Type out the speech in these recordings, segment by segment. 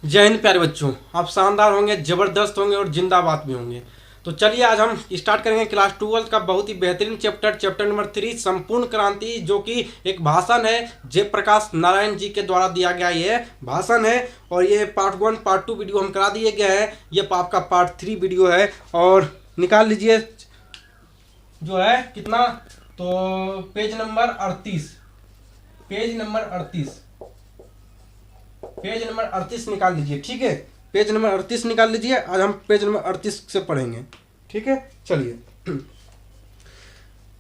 जय हिंद प्यारे बच्चों, आप शानदार होंगे, ज़बरदस्त होंगे और जिंदाबाद भी होंगे। तो चलिए आज हम स्टार्ट करेंगे क्लास 12 का बहुत ही बेहतरीन चैप्टर नंबर 3 संपूर्ण क्रांति, जो कि एक भाषण है जयप्रकाश नारायण जी के द्वारा दिया गया ये भाषण है। और ये पार्ट 1 पार्ट 2 वीडियो हम करा दिए गए हैं, ये आपका पार्ट 3 वीडियो है। और निकाल लीजिए जो है कितना, तो पेज नंबर 38 निकाल लीजिए। ठीक है, पेज नंबर 38 निकाल लीजिए। आज हम पेज नंबर 38 से पढ़ेंगे। ठीक है, चलिए।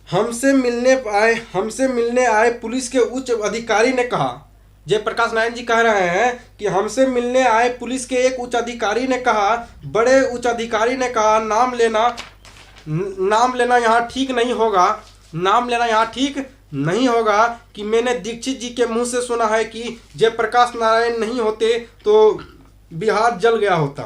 हमसे मिलने आए पुलिस के उच्च अधिकारी ने कहा, जयप्रकाश नारायण जी कह रहे हैं कि हमसे मिलने आए पुलिस के एक उच्च अधिकारी ने कहा, बड़े उच्च अधिकारी ने कहा, नाम लेना यहाँ ठीक नहीं होगा कि मैंने दीक्षित जी के मुंह से सुना है कि जयप्रकाश नारायण नहीं होते तो बिहार जल गया होता।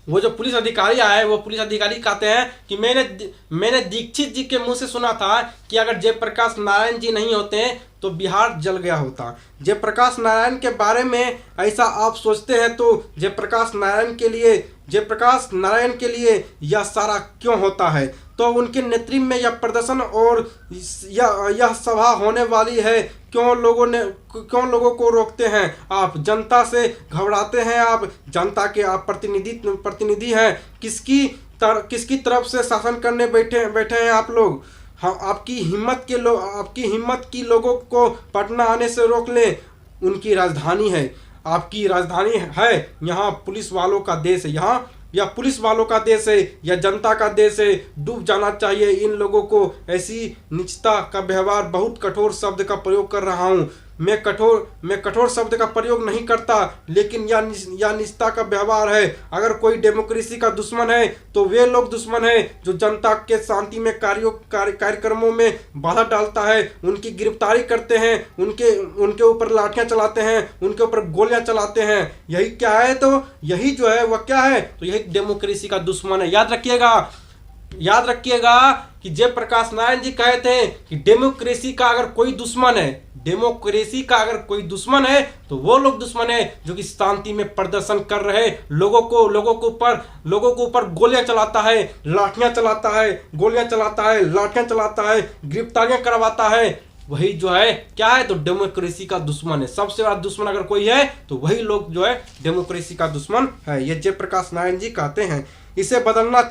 वो जो पुलिस अधिकारी आए, वो पुलिस अधिकारी कहते हैं कि मैंने दीक्षित जी के मुंह से सुना था कि अगर जयप्रकाश नारायण जी नहीं होते तो बिहार जल गया होता। जयप्रकाश नारायण के बारे में ऐसा आप सोचते हैं तो जयप्रकाश नारायण के लिए यह सारा क्यों होता है? तो उनके नेतृत्व में यह प्रदर्शन और यह सभा होने वाली है। क्यों लोगों को रोकते हैं आप? जनता से घबराते हैं आप? जनता के आप प्रतिनिधि हैं। किसकी तरफ से शासन करने बैठे हैं आप लोग? हाँ, आपकी हिम्मत की लोगों को पटना आने से रोक लें। उनकी राजधानी है, आपकी राजधानी है। यहाँ पुलिस वालों का देश है, या पुलिस वालों का देश है, या जनता का देश है। डूब जाना चाहिए इन लोगों को। ऐसी नीचता का व्यवहार, बहुत कठोर शब्द का प्रयोग कर रहा हूँ मैं कठोर शब्द का प्रयोग नहीं करता, लेकिन यह नीचता का व्यवहार है। अगर कोई डेमोक्रेसी का दुश्मन है तो वे लोग दुश्मन है जो जनता के शांति में कार्यक्रमों में बाधा डालता है, उनकी गिरफ्तारी करते हैं, उनके ऊपर लाठियां चलाते हैं, उनके ऊपर गोलियां चलाते हैं। यही क्या है? तो यही जो है वह क्या है? तो यही डेमोक्रेसी का दुश्मन है। याद रखिएगा कि जयप्रकाश नारायण जी कहे थे कि डेमोक्रेसी का अगर कोई दुश्मन है तो वो लोग दुश्मन है जो कि शांति में प्रदर्शन कर रहे लोगों के ऊपर गोलियां चलाता है, लाठियां चलाता है, गिरफ्तारियां करवाता है। वही जो है क्या है? तो डेमोक्रेसी का दुश्मन है। सबसे बड़ा दुश्मन अगर कोई है तो वही लोग जो है डेमोक्रेसी का दुश्मन है। ये जयप्रकाश नारायण जी कहते हैं। इसे बदलना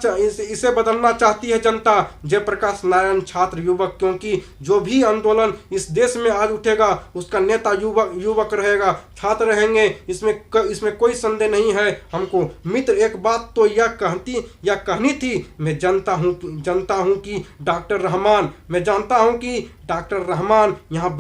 चाहती है जनता। जयप्रकाश नारायण छात्र युवक, क्योंकि जो भी आंदोलन इस देश में आज उठेगा उसका नेता युवक रहेगा, छात्र रहेंगे, इसमें कोई संदेह नहीं है हमको। मित्र, एक बात तो यह कहनी थी। मैं जानता हूँ कि डॉक्टर रहमान यहाँ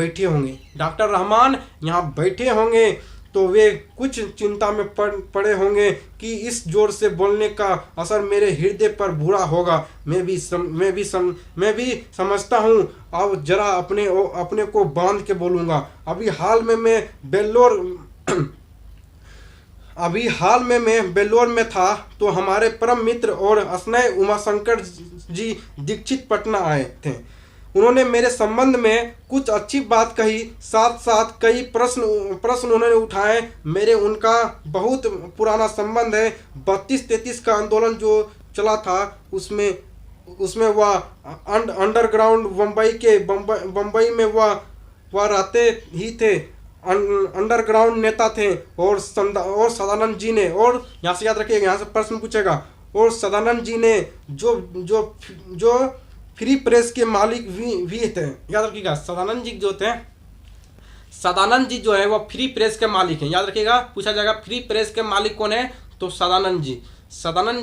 बैठे होंगे तो वे कुछ चिंता में पड़े होंगे कि इस जोर से बोलने का असर मेरे हृदय पर बुरा होगा। मैं भी समझता हूँ। अब जरा अपने को बांध के बोलूँगा। अभी हाल में मैं बेल्लोर में था तो हमारे परम मित्र और स्नेह उमाशंकर जी दीक्षित पटना आए थे। उन्होंने मेरे संबंध में कुछ अच्छी बात कही, साथ कई प्रश्न उन्होंने उठाए। मेरे उनका बहुत पुराना संबंध है। 32-33 का आंदोलन जो चला था उसमें वह अंडरग्राउंड बम्बई में वह रहते ही थे। अंडरग्राउंड नेता थे। और सदानंद जी ने, और यहाँ से याद रखिएगा, यहाँ से प्रश्न पूछेगा, और सदानंद जी ने जो फ्री प्रेस के मालिक भी थे। याद रखिएगा, सदानंद जी जो है वो फ्री प्रेस के मालिक हैं। याद रखिएगा, पूछा जाएगा फ्री प्रेस के मालिक कौन है? तो सदानंद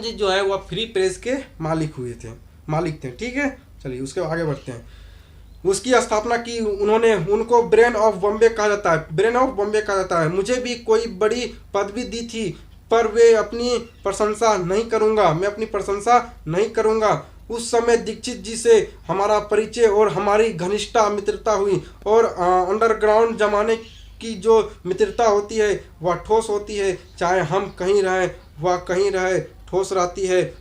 जी जो है वो फ्री प्रेस के मालिक थे। ठीक है, चलिए उसके आगे बढ़ते हैं। उसकी स्थापना की उन्होंने। उनको ब्रेन ऑफ बॉम्बे कहा जाता है। मुझे भी कोई बड़ी पदवी दी थी, पर मैं अपनी प्रशंसा नहीं करूँगा। उस समय दीक्षित जी से हमारा परिचय और हमारी घनिष्ठता मित्रता हुई। और अंडरग्राउंड जमाने की जो मित्रता होती है वह ठोस होती है। चाहे हम कहीं रहें, वह कहीं रहे, ठोस रहती है।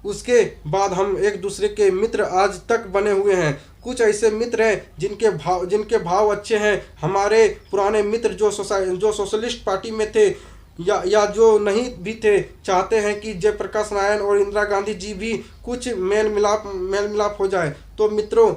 उसके बाद हम एक दूसरे के मित्र आज तक बने हुए हैं। कुछ ऐसे मित्र हैं जिनके भाव अच्छे हैं। हमारे पुराने मित्र जो सोशलिस्ट पार्टी में थे या जो नहीं भी थे, चाहते हैं कि जयप्रकाश नारायण और इंदिरा गांधी जी भी कुछ मेल मिलाप हो जाए। तो मित्रों,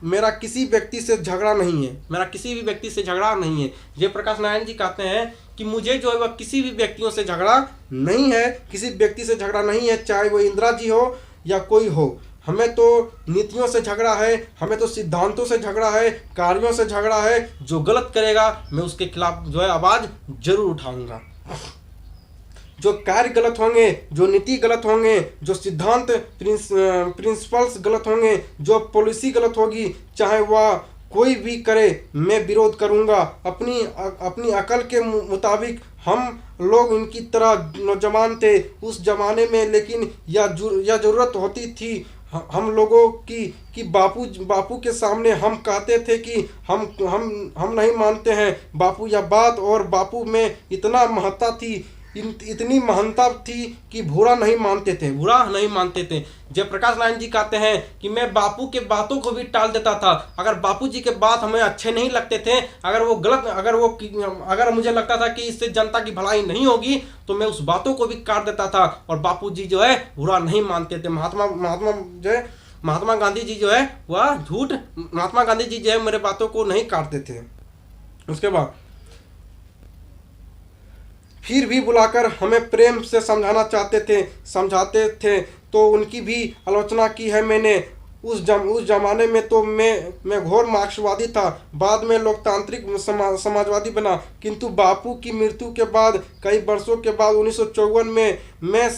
मेरा किसी व्यक्ति से झगड़ा नहीं है, मेरा किसी भी व्यक्ति से झगड़ा नहीं है। जयप्रकाश नारायण जी कहते हैं कि मुझे जो है वह किसी भी व्यक्तियों से झगड़ा नहीं है, किसी व्यक्ति से झगड़ा नहीं है, चाहे वो इंदिरा जी हो या कोई हो। हमें तो नीतियों से झगड़ा है, हमें तो सिद्धांतों से झगड़ा है, कार्यों से झगड़ा है। जो गलत करेगा मैं उसके खिलाफ जो है आवाज़ जरूर उठाऊंगा। जो कार्य गलत होंगे, जो नीति गलत होंगे, जो सिद्धांत प्रिंसिपल्स गलत होंगे, जो पॉलिसी गलत होगी, चाहे वह कोई भी करे, मैं विरोध करूंगा। अपनी अकल के मुताबिक हम लोग इनकी तरह नौजवान थे उस जमाने में, लेकिन यह जरूरत होती थी हम लोगों की कि बापू के सामने हम कहते थे कि हम नहीं मानते हैं बापू या बात, और बापू में इतना महत्ता थी, इतनी महानता थी कि बुरा नहीं मानते थे। जयप्रकाश नारायण जी कहते हैं कि मैं बापू के बातों को भी टाल देता था। अगर बापू जी के बात हमें अच्छे नहीं लगते थे, अगर मुझे लगता था कि इससे जनता की भलाई नहीं होगी, तो मैं उस बातों को भी काट देता था। और बापू जी जो है बुरा नहीं मानते थे। महात्मा गांधी जी जो है वह महात्मा गांधी जी जो है मेरे बातों को नहीं काटते थे। उसके बाद फिर भी बुलाकर हमें प्रेम से समझाते थे तो उनकी भी आलोचना की है मैंने। उस जमाने में तो मैं घोर मार्क्सवादी था, बाद में लोकतांत्रिक समाजवादी बना, किंतु बापू की मृत्यु के बाद कई वर्षों के बाद 1954 में मैं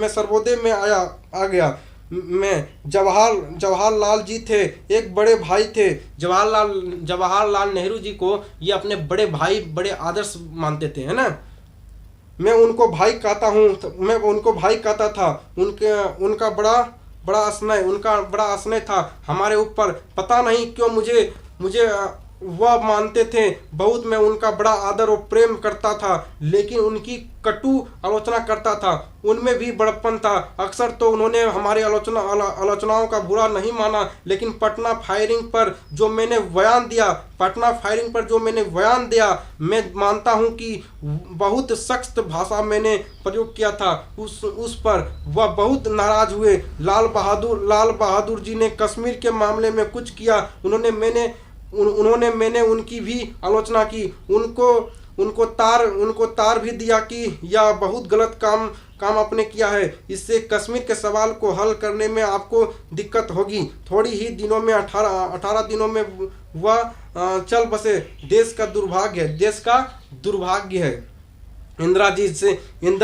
सर्वोदय में आ गया। मैं जवाहरलाल जी थे, एक बड़े भाई थे। जवाहरलाल नेहरू जी को ये अपने बड़े भाई, बड़े आदर्श मानते थे, है ना। मैं उनको भाई कहता था। उनका बड़ा स्नेह था हमारे ऊपर। पता नहीं क्यों मुझे वह मानते थे बहुत। मैं उनका बड़ा आदर और प्रेम करता था, लेकिन उनकी कटु आलोचना करता था। उनमें भी बड़प्पन था। अक्सर तो उन्होंने हमारी आलोचनाओं का बुरा नहीं माना, लेकिन पटना फायरिंग पर जो मैंने बयान दिया, मैं मानता हूं कि बहुत सख्त भाषा मैंने प्रयोग किया था उस पर। वह बहुत नाराज हुए। लाल बहादुर जी ने कश्मीर के मामले में कुछ किया, मैंने उनकी भी आलोचना की। उनको तार भी दिया कि यह बहुत गलत काम आपने किया है। इससे कश्मीर के सवाल को हल करने में आपको दिक्कत होगी। थोड़ी ही दिनों में 18 दिनों में वह चल बसे। देश का दुर्भाग्य है। इंदिरा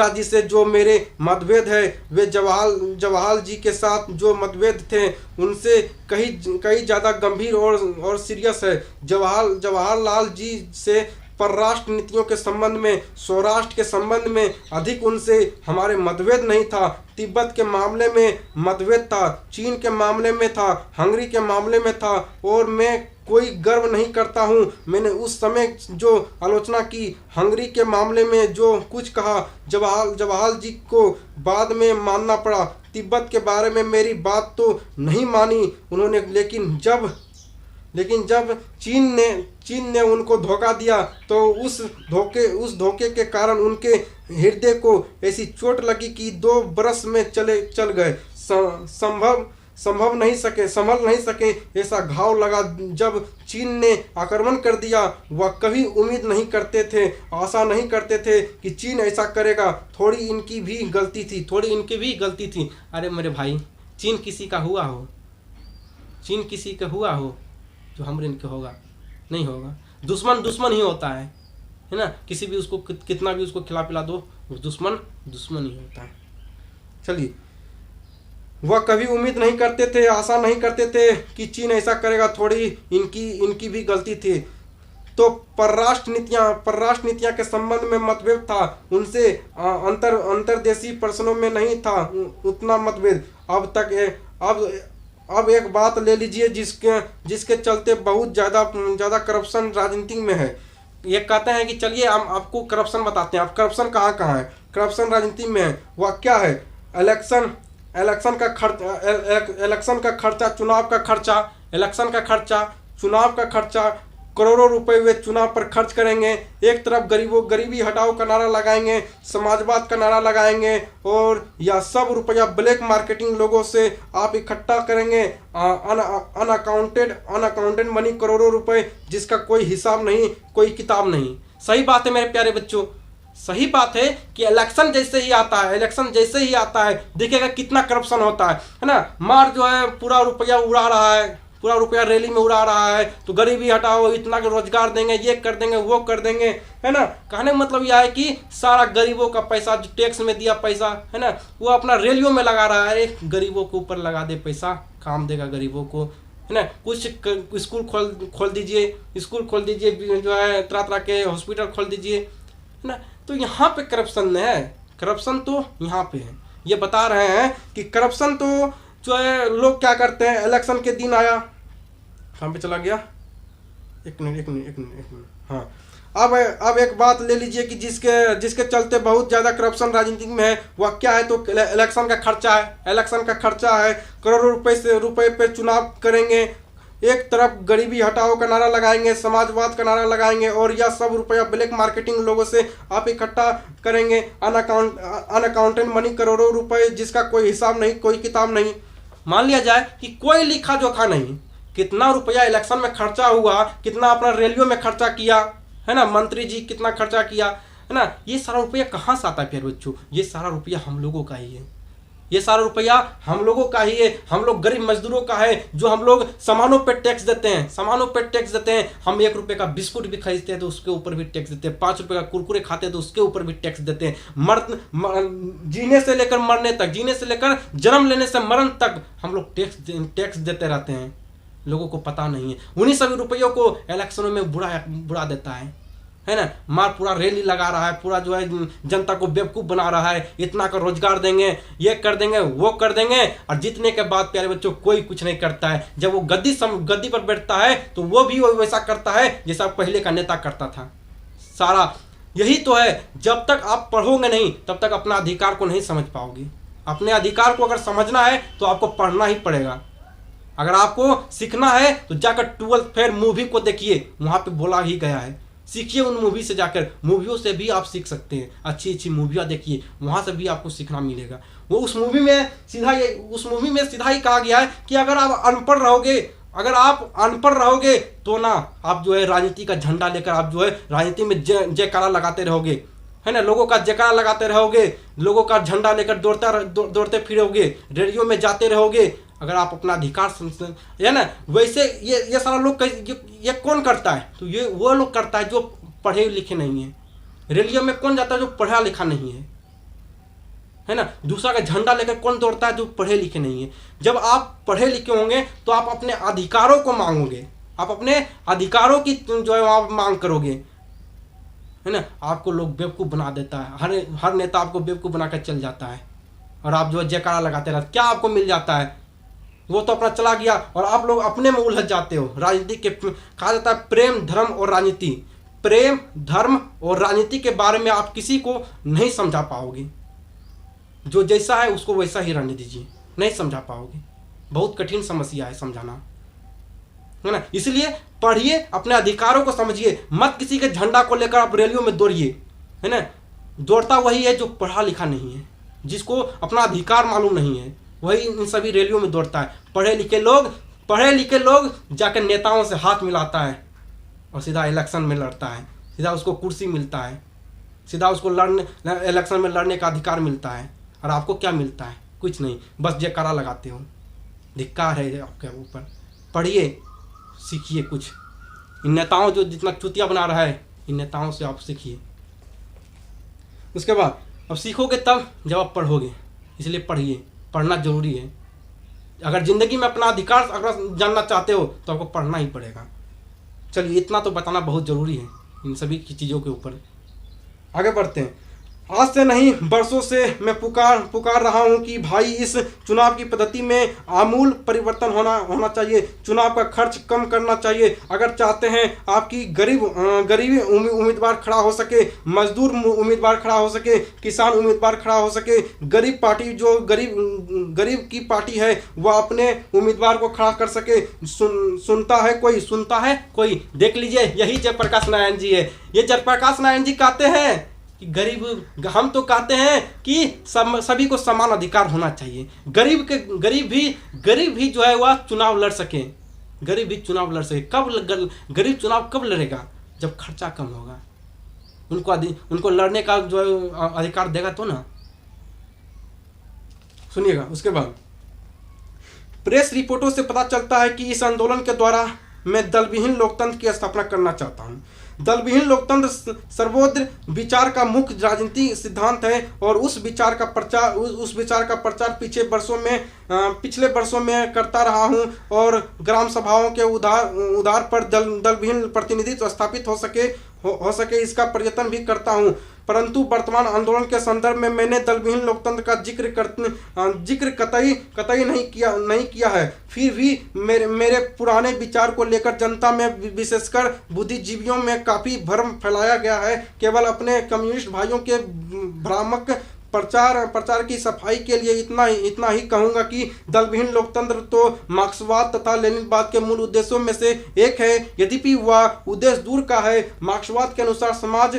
जी से जो मेरे मतभेद है, वे जवाहर जी के साथ जो मतभेद थे उनसे कई ज़्यादा गंभीर और सीरियस है। जवाहरलाल जी से परराष्ट्र नीतियों के संबंध में, स्वराष्ट्र के संबंध में अधिक उनसे हमारे मतभेद नहीं था। तिब्बत के मामले में मतभेद था, चीन के मामले में था, हंगरी के मामले में था, और मैं कोई गर्व नहीं करता हूँ। मैंने उस समय जो आलोचना की, हंगरी के मामले में जो कुछ कहा, जवाहर जी को बाद में मानना पड़ा। तिब्बत के बारे में मेरी बात तो नहीं मानी उन्होंने, लेकिन जब चीन ने उनको धोखा दिया तो उस धोखे के कारण उनके हृदय को ऐसी चोट लगी कि 2 बरस में चल गए। संभल नहीं सके ऐसा घाव लगा। जब चीन ने आक्रमण कर दिया, वह कभी उम्मीद नहीं करते थे, आशा नहीं करते थे कि चीन ऐसा करेगा। थोड़ी इनकी भी गलती थी। अरे मेरे भाई, चीन किसी का हुआ हो तो हमरे इनके होगा नहीं होगा। दुश्मन ही होता है ना। किसी भी उसको कितना भी उसको खिला पिला दो, दुश्मन ही होता है। चलिए, वह कभी उम्मीद नहीं करते थे, आशा नहीं करते थे कि चीन ऐसा करेगा। थोड़ी इनकी भी गलती थी। तो परराष्ट्र नीतियां के संबंध में मतभेद था। उनसे अंतर्देशीय प्रश्नों में नहीं था उतना मतभेद। अब एक बात ले लीजिए जिसके चलते बहुत ज़्यादा करप्शन राजनीति में है। ये कहते हैं कि चलिए हम आपको करप्शन बताते हैं। अब करप्शन कहाँ है? करप्शन राजनीति में है। वह क्या है? इलेक्शन का खर्चा, इलेक्शन का खर्चा, चुनाव का खर्चा, इलेक्शन का खर्चा, चुनाव का खर्चा, करोड़ों रुपए वे चुनाव पर खर्च करेंगे। एक तरफ गरीबी हटाओ का नारा लगाएंगे, समाजवाद का नारा लगाएंगे, और यह सब रुपया ब्लैक मार्केटिंग लोगों से आप इकट्ठा करेंगे। अनअकाउंटेड मनी, करोड़ों रुपए जिसका कोई हिसाब नहीं, कोई किताब नहीं। सही बात है मेरे प्यारे बच्चों, सही बात है कि इलेक्शन जैसे ही आता है, इलेक्शन जैसे ही आता है देखिएगा कितना करप्शन होता है ना। मार जो है पूरा रुपया उड़ा रहा है, पूरा रुपया रैली में उड़ा रहा है, तो गरीबी हटाओ, इतना के रोजगार देंगे, ये कर देंगे, वो कर देंगे, है ना। कहने का मतलब यह है कि सारा गरीबों का पैसा, जो टैक्स में दिया पैसा है ना, वो अपना रैलियों में लगा रहा है। गरीबों के ऊपर लगा दे पैसा, काम देगा गरीबों को, है ना। कुछ स्कूल खोल दीजिए, स्कूल खोल दीजिए, जो है तरह तरह के हॉस्पिटल खोल दीजिए, है ना। तो यहाँ पे करप्शन है, करप्शन तो यहाँ पे है। ये बता रहे हैं कि करप्शन तो जो है लोग क्या करते हैं, इलेक्शन के दिन आया, कहाँ पे चला गया, एक मिनट, हाँ। अब एक बात ले लीजिए कि जिसके चलते बहुत ज़्यादा करप्शन राजनीति में है, वह क्या है, तो इलेक्शन का खर्चा है। इलेक्शन का खर्चा है, करोड़ों रुपए पे चुनाव करेंगे। एक तरफ गरीबी हटाओ का नारा लगाएंगे, समाजवाद का नारा लगाएंगे, और यह सब रुपया ब्लैक मार्केटिंग लोगों से आप इकट्ठा करेंगे। अनअकाउंटेड मनी, करोड़ों रुपए जिसका कोई हिसाब नहीं, कोई किताब नहीं। मान लिया जाए कि कोई लिखा जोखा नहीं, कितना रुपया इलेक्शन में खर्चा हुआ, कितना अपना रैलियों में खर्चा किया, है ना, मंत्री जी कितना खर्चा किया, है ना। ये सारा रुपया कहाँ से आता है प्यारे बच्चों? ये सारा रुपया हम लोगों का ही है, ये सारा रुपया हम लोगों का ही है। हम लोग गरीब मजदूरों का है, जो हम लोग सामानों पे टैक्स देते हैं, सामानों पे टैक्स देते हैं। हम 1 रुपये का बिस्कुट भी खरीदते हैं तो उसके ऊपर भी टैक्स देते हैं, 5 रुपये का कुरकुरे खाते हैं तो उसके ऊपर भी टैक्स देते हैं। जीने से लेकर मरने तक, जीने से लेकर जन्म लेने से मरण तक हम लोग टैक्स देते रहते हैं। लोगों को पता नहीं है, उन्हीं सभी रुपयों को इलेक्शनों में बुरा देता है ना। मार पूरा रैली लगा रहा है, पूरा जो है जनता को बेवकूफ़ बना रहा है, इतना का रोजगार देंगे, ये कर देंगे, वो कर देंगे, और जीतने के बाद प्यारे बच्चों कोई कुछ नहीं करता है। जब वो गद्दी पर बैठता है तो वो भी वैसा करता है जैसा पहले का नेता करता था। सारा यही तो है। जब तक आप पढ़ोगे नहीं तब तक अपना अधिकार को नहीं समझ पाओगे। अपने अधिकार को अगर समझना है तो आपको पढ़ना ही पड़ेगा। अगर आपको सीखना है तो जाकर 12th फेल मूवी को देखिए, वहाँ पे बोला ही गया है। सीखिए उन मूवी से जाकर, मूवियों से भी आप सीख सकते हैं। अच्छी अच्छी मूवियाँ देखिए, वहाँ से भी आपको सीखना मिलेगा। वो उस मूवी में सीधा ही कहा गया है कि अगर आप अनपढ़ रहोगे तो ना आप जो है राजनीति का झंडा लेकर आप जो है राजनीति में जयकारा लगाते रहोगे, है ना। लोगों का जयकारा लगाते रहोगे, लोगों का झंडा लेकर दौड़ते फिरोगे, रेडियो में जाते रहोगे। अगर आप अपना अधिकार है ना, वैसे ये सारा लोग ये कौन करता है? तो ये वो लोग करता है जो पढ़े लिखे नहीं है। रैलियों में कौन जाता है? जो पढ़ा लिखा नहीं है ना। दूसरा का झंडा लेकर कौन दौड़ता है? जो पढ़े लिखे नहीं है। जब आप पढ़े लिखे होंगे तो आप अपने अधिकारों को मांगोगे, आप अपने अधिकारों की जो है वहाँ मांग करोगे, है ना। आपको लोग बेवकूफ़ बना देता है, हर नेता आपको बेवकूफ़ बनाकर चल जाता है, और आप जो है जयकारा लगाते रहते। क्या आपको मिल जाता है? वो तो अपना चला गया और आप लोग अपने में उलझ जाते हो। राजनीति के कहा जाता है प्रेम, धर्म और राजनीति। प्रेम, धर्म और राजनीति के बारे में आप किसी को नहीं समझा पाओगे। जो जैसा है उसको वैसा ही रहने दीजिए, नहीं समझा पाओगे। बहुत कठिन समस्या है समझाना, है ना। इसलिए पढ़िए, अपने अधिकारों को समझिए, मत किसी के झंडा को लेकर आप रैलियों में दौड़िए, है ना। दौड़ता वही है जो पढ़ा लिखा नहीं है, जिसको अपना अधिकार मालूम नहीं है, वही इन सभी रैलियों में दौड़ता है। पढ़े लिखे लोग जाकर नेताओं से हाथ मिलाता है और सीधा इलेक्शन में लड़ता है, सीधा उसको कुर्सी मिलता है, सीधा उसको इलेक्शन में लड़ने का अधिकार मिलता है। और आपको क्या मिलता है? कुछ नहीं, बस जयकारा लगाते हो। धिक्कार है आपके ऊपर। पढ़िए, सीखिए कुछ। इन नेताओं जो जितना चुतिया बना रहा है, इन नेताओं से आप सीखिए। उसके बाद अब सीखोगे तब जब आप पढ़ोगे, इसलिए पढ़िए, पढ़ना जरूरी है। अगर ज़िंदगी में अपना अधिकार अगर जानना चाहते हो तो आपको पढ़ना ही पड़ेगा। चलिए, इतना तो बताना बहुत ज़रूरी है इन सभी की चीज़ों के ऊपर। आगे बढ़ते हैं। आज से नहीं बरसों से मैं पुकार रहा हूं कि भाई इस चुनाव की पद्धति में आमूल परिवर्तन होना चाहिए। चुनाव का खर्च कम करना चाहिए। अगर चाहते हैं आपकी गरीबी उम्मीदवार खड़ा हो सके, मजदूर उम्मीदवार खड़ा हो सके, किसान उम्मीदवार खड़ा हो सके, गरीब पार्टी जो गरीब की पार्टी है वह अपने उम्मीदवार को खड़ा कर सके। सुनता है कोई। देख लीजिए, यही जयप्रकाश नारायण जी है। ये जयप्रकाश नारायण जी कहते हैं कि हम तो कहते हैं कि सभी को समान अधिकार होना चाहिए। गरीब भी जो है वह चुनाव लड़ सके। गरीब भी चुनाव लड़ सके। गरीब चुनाव कब लड़ेगा? जब खर्चा कम होगा। उनको लड़ने का जो है अधिकार देगा तो ना। सुनिएगा, उसके बाद प्रेस रिपोर्टों से पता चलता है कि इस आंदोलन के द्वारा मैं दलविहीन लोकतंत्र की स्थापना करना चाहता हूं। दलविहीन लोकतंत्र सर्वोदय विचार का मुख्य राजनीतिक सिद्धांत है और उस विचार का प्रचार पिछले वर्षों में करता रहा हूं और ग्राम सभाओं के उधार पर दलविहीन प्रतिनिधित्व स्थापित हो सके इसका प्रयत्न भी करता हूं। परंतु वर्तमान आंदोलन के संदर्भ में मैंने दलविहीन लोकतंत्र का जिक्र कतई नहीं किया है। फिर भी मेरे पुराने विचार को लेकर जनता में विशेषकर बुद्धिजीवियों में काफी भ्रम फैलाया गया है। केवल अपने कम्युनिस्ट भाइयों के भ्रामक प्रचार की सफाई के लिए इतना ही कहूंगा कि दलविहीन लोकतंत्र तो मार्क्सवाद तथा लेनिनवाद के मूल उद्देश्यों में से एक है। यद्यपि वह उद्देश्य दूर का है। मार्क्सवाद के अनुसार समाज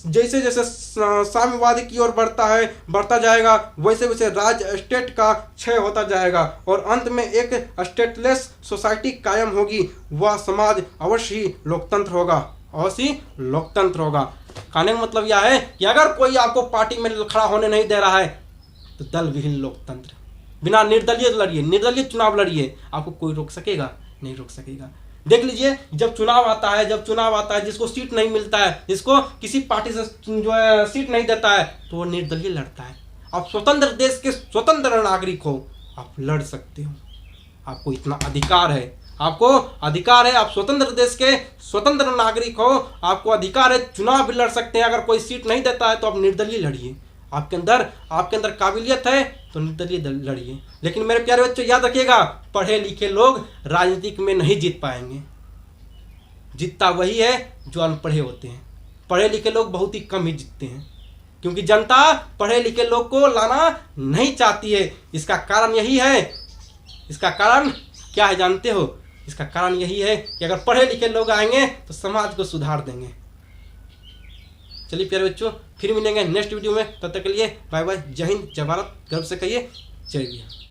जैसे जैसे साम्यवाद की ओर बढ़ता जाएगा वैसे वैसे राज्य स्टेट का क्षय होता जाएगा और अंत में एक स्टेटलेस सोसाइटी कायम होगी। वह समाज अवश्य ही लोकतंत्र होगा। कहने का मतलब यह है कि अगर कोई आपको पार्टी में खड़ा होने नहीं दे रहा है तो दलविहीन लोकतंत्र, बिना निर्दलीय चुनाव लड़िए। आपको कोई रोक सकेगा? नहीं रोक सकेगा। देख लीजिए, जब चुनाव आता है जिसको सीट नहीं मिलता है, जिसको किसी पार्टी से जो है सीट नहीं देता है, तो वो निर्दलीय लड़ता है। आप स्वतंत्र देश के स्वतंत्र नागरिक हो, आप लड़ सकते हो। आपको इतना अधिकार है। आप स्वतंत्र देश के स्वतंत्र नागरिक हो, आपको अधिकार है। चुनाव भी लड़ सकते हैं। अगर कोई सीट नहीं देता है तो आप निर्दलीय लड़िए। आपके अंदर काबिलियत है तो निर्दलीय लड़िए। लेकिन मेरे प्यारे बच्चों, याद रखिएगा, पढ़े लिखे लोग राजनीतिक में नहीं जीत पाएंगे। जीतता वही है जो अनपढ़े होते हैं। पढ़े लिखे लोग बहुत ही कम ही जीतते हैं, क्योंकि जनता पढ़े लिखे लोग को लाना नहीं चाहती है। इसका कारण यही है। इसका कारण क्या है जानते हो? इसका कारण यही है कि अगर पढ़े लिखे लोग आएंगे तो समाज को सुधार देंगे। चलिए प्यारे बच्चों, फिर मिलेंगे नेक्स्ट वीडियो में। तब तक के लिए बाय बाय। जय हिंद, जय भारत। गर्व से कहिए जय भीम।